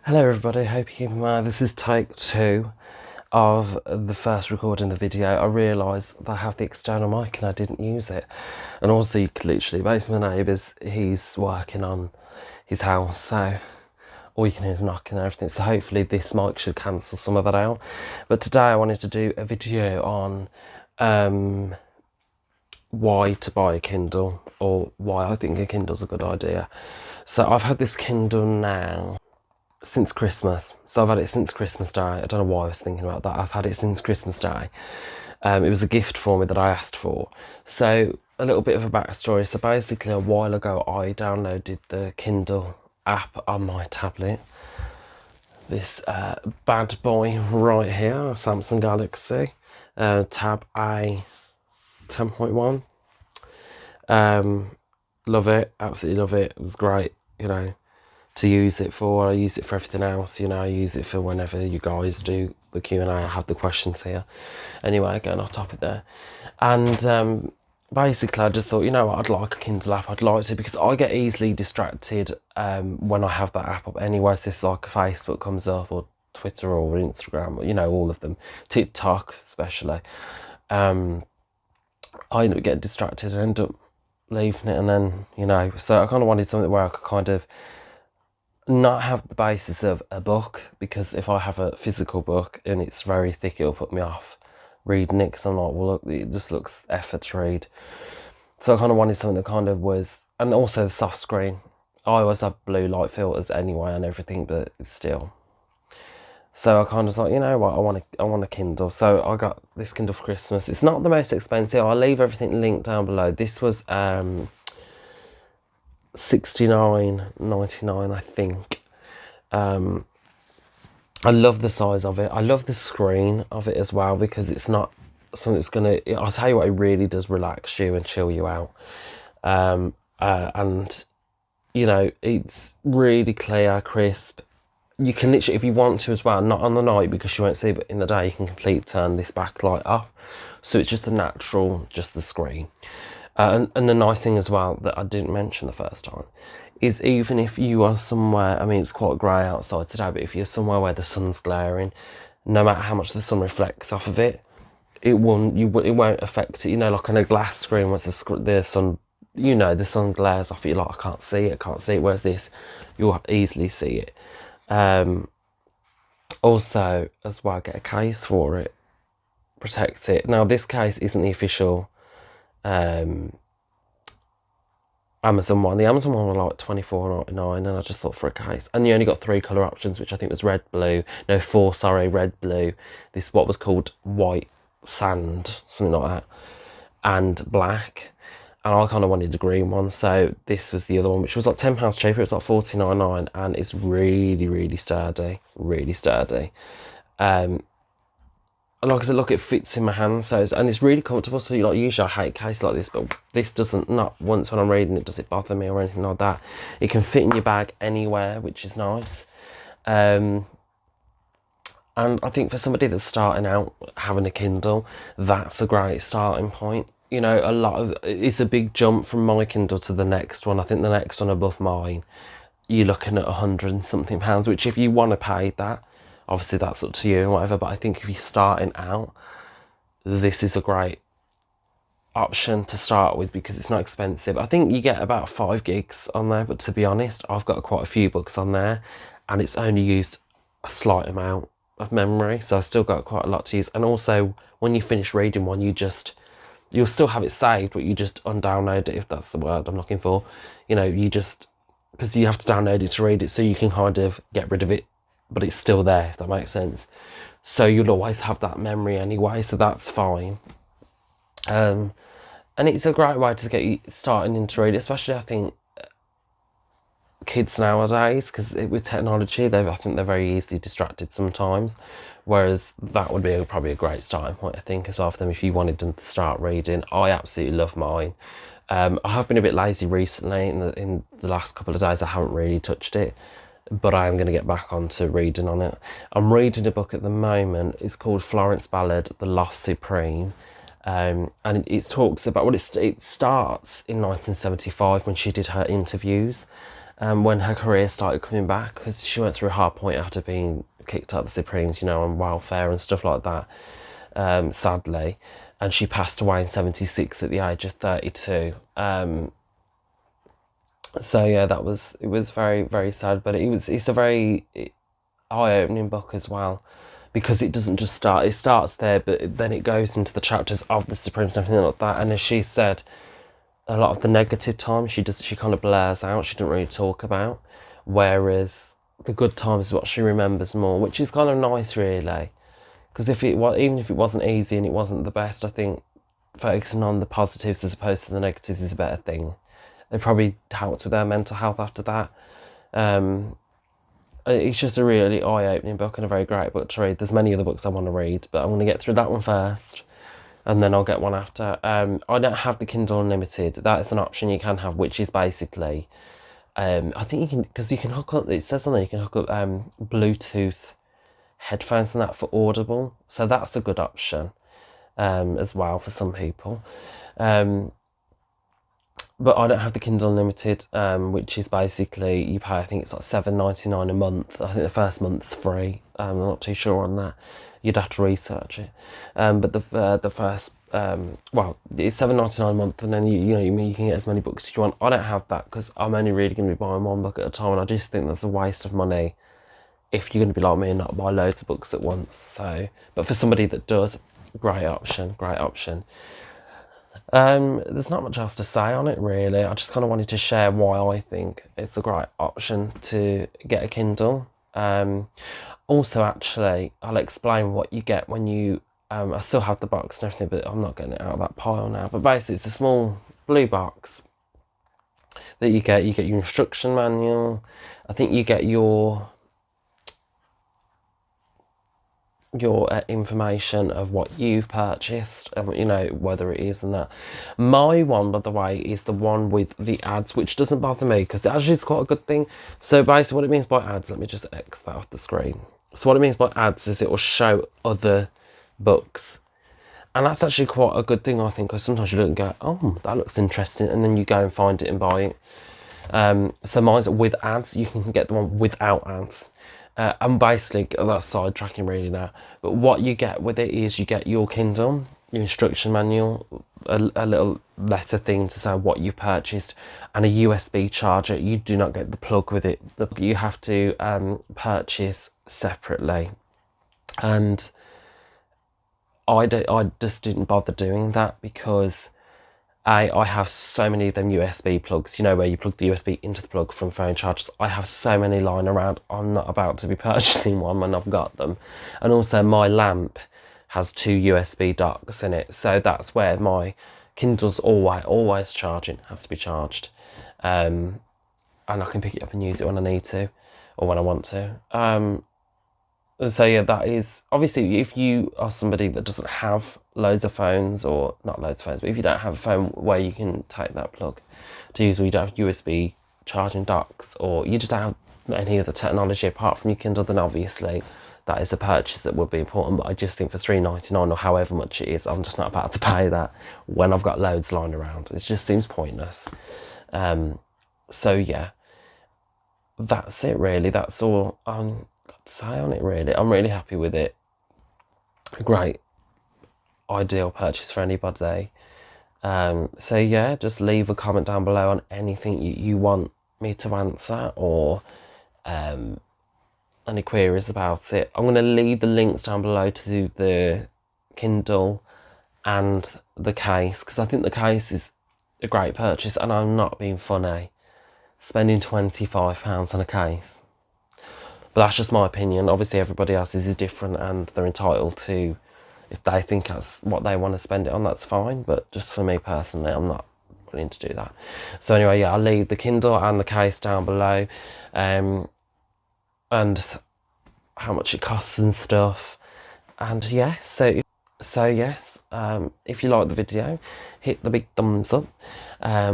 Hello everybody, hope you're keeping well. This is take 2 of the first recording of the video. I realised that I have the external mic and I didn't use it. And also you could literally, basically my neighbours, he's working on his house, so all you can hear is knocking and everything. So hopefully this mic should cancel some of that out. But today I wanted to do a video on why to buy a Kindle, or why I think a Kindle's a good idea. So I've had this Kindle now since Christmas. So I've had it since Christmas Day. I don't know why I was thinking about that. I've had it since Christmas Day. It was a gift for me that I asked for. So a little bit of a backstory. So basically a while ago I downloaded the Kindle app on my tablet. This bad boy right here, Samsung Galaxy Tab A 10.1. Love it, absolutely love it. It was great, to use it for. I use it for everything else, I use it for whenever you guys do the Q&A. I have the questions here. Anyway, getting off topic there. And basically I just thought, what, I'd like a Kindle app. I'd like to, because I get easily distracted when I have that app up anyway. So if like Facebook comes up, or Twitter, or Instagram, all of them, TikTok especially, I end up getting distracted and end up leaving it. And then, so I kind of wanted something where I could kind of not have the basis of a book, because if I have a physical book and it's very thick, it'll put me off reading it, because I'm like, well, look, it just looks effort to read. So I kind of wanted something that kind of was, and also the soft screen. I always have blue light filters anyway and everything, but still. So I kind of thought, what, I want a Kindle. So I got this Kindle for Christmas. It's not the most expensive. I'll leave everything linked down below. This was $69.99, I think. I love the size of it. I love the screen of it as well, because it's not something that's gonna, I'll tell you what, it really does relax you and chill you out. And it's really clear, crisp. You can literally, if you want to as well, not on the night because you won't see, but in the day, you can completely turn this backlight off. So it's just the natural, just the screen. And the nice thing as well that I didn't mention the first time is, even if you are somewhere, I mean, it's quite grey outside today, but if you're somewhere where the sun's glaring, no matter how much the sun reflects off of it, it won't affect it. Like on a glass screen, once the sun, the sun glares off it, you're like, I can't see it. Whereas this, you'll easily see it. Also, as well, get a case for it, protect it. Now, this case isn't the official Amazon one. The Amazon one was like $24.99, and I just thought, for a case. And you only got 3 colour options, which I think was red, blue. No, 4, sorry, red, blue. This, what was called white sand, something like that, and black. And I kind of wanted the green one, so this was the other one, which was like £10 cheaper. It was like $49.99, and it's really, really sturdy, really sturdy. And like I said, look, it fits in my hand, and it's really comfortable. So usually I hate cases like this, but this doesn't. Not once when I'm reading it does it bother me or anything like that. It can fit in your bag anywhere, which is nice. And I think for somebody that's starting out having a Kindle, that's a great starting point. It's a big jump from my Kindle to the next one. I think the next one above mine, you're looking at £100 and something, which if you want to pay that, obviously that's up to you and whatever, but I think if you're starting out, this is a great option to start with, because it's not expensive. I think you get about 5 gigs on there, but to be honest, I've got quite a few books on there, and it's only used a slight amount of memory, so I've still got quite a lot to use. And also, when you finish reading one, you'll still have it saved, but you just undownload it, if that's the word I'm looking for. Because you have to download it to read it, so you can kind of get rid of it, but it's still there, if that makes sense. So you'll always have that memory anyway, so that's fine. And it's a great way to get you starting into reading, especially, I think, kids nowadays, because with technology, I think they're very easily distracted sometimes, whereas that would be probably a great starting point, I think, as well, for them, if you wanted them to start reading. I absolutely love mine. I have been a bit lazy recently. In the last couple of days, I haven't really touched it, but I am going to get back onto reading on it. I'm reading a book at the moment. It's called Florence Ballard, The Lost Supreme. And it talks about, it starts in 1975 when she did her interviews. when her career started coming back, because she went through a hard point after being kicked out of the Supremes, on welfare and stuff like that, sadly. And she passed away in 76 at the age of 32. So yeah, it was very, very sad, but it's a very eye-opening book as well, because it doesn't just it starts there, but then it goes into the chapters of the Supremes and everything like that. And as she said, a lot of the negative times she kind of blurs out, she didn't really talk about, whereas the good times is what she remembers more, which is kind of nice, really, because even if it wasn't easy and it wasn't the best, I think focusing on the positives as opposed to the negatives is a better thing. They probably helped with their mental health after that. It's just a really eye-opening book and a very great book to read. There's many other books I want to read, but I'm going to get through that one first, and then I'll get one after. I don't have the Kindle Unlimited. That is an option you can have, which is basically, I think you can, because you can hook up, it says on there, you can hook up Bluetooth headphones and that for Audible. So that's a good option as well for some people. But I don't have the Kindle Unlimited, which is basically you pay, I think it's like $7.99 a month. I think the first month's free. I'm not too sure on that. You'd have to research it. But the first, it's $7.99 a month, and then you can get as many books as you want. I don't have that because I'm only really going to be buying one book at a time, and I just think that's a waste of money if you're going to be like me and not buy loads of books at once. So, but for somebody that does, great option. There's not much else to say on it, really. I just kind of wanted to share why I think it's a great option to get a Kindle. Also, actually, I'll explain what you get when you... I still have the box and everything, but I'm not getting it out of that pile now. But basically, it's a small blue box that you get. You get your instruction manual. I think you get your information of what you've purchased, whether it is and that. My one, by the way, is the one with the ads, which doesn't bother me because it actually is quite a good thing. So basically what it means by ads, let me just X that off the screen. So what it means by ads is it will show other books, and that's actually quite a good thing, I think, because sometimes you look and go, oh, that looks interesting, and then you go and find it and buy it. So mine's with ads. You can get the one without ads. And basically, that's sidetracking really now. But what you get with it is you get your Kindle, your instruction manual, a little letter thing to say what you've purchased, and a USB charger. You do not get the plug with it. You have to purchase separately. And I just didn't bother doing that because I have so many of them USB plugs, where you plug the USB into the plug from phone chargers. I have so many lying around. I'm not about to be purchasing one when I've got them. And also my lamp has 2 USB docks in it. So that's where my Kindle's always charging, has to be charged. And I can pick it up and use it when I need to, or when I want to. So yeah, that is, obviously, if you are somebody that doesn't have loads of phones, or not loads of phones, but if you don't have a phone where you can take that plug to use, or you don't have USB charging docks, or you just don't have any other technology apart from your Kindle, then obviously that is a purchase that would be important. But I just think for $3.99 or however much it is, I'm just not about to pay that when I've got loads lying around. It just seems pointless. So yeah, that's it really. That's all I've got to say on it really. I'm really happy with it. Great, ideal purchase for anybody. So yeah, just leave a comment down below on anything you want me to answer, or any queries about it. I'm going to leave the links down below to the Kindle and the case, because I think the case is a great purchase, and I'm not being funny spending £25 on a case. But that's just my opinion. Obviously everybody else's is different, and they're entitled to, if they think that's what they want to spend it on, that's fine. But just for me personally, I'm not willing to do that. So anyway, yeah, I'll leave the Kindle and the case down below, and how much it costs and stuff. And yeah, so yes, if you like the video, hit the big thumbs up,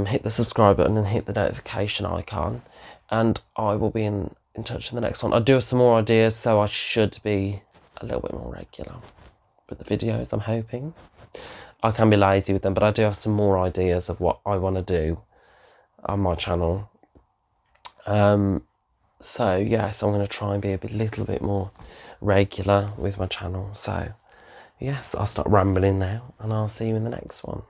hit the subscribe button, and hit the notification icon, and I will be in touch in the next one. I do have some more ideas, so I should be a little bit more regular with the videos, I'm hoping. I can be lazy with them, but I do have some more ideas of what I want to do on my channel. So yes, I'm going to try and be a little bit more regular with my channel. So yes, I'll stop rambling now, and I'll see you in the next one.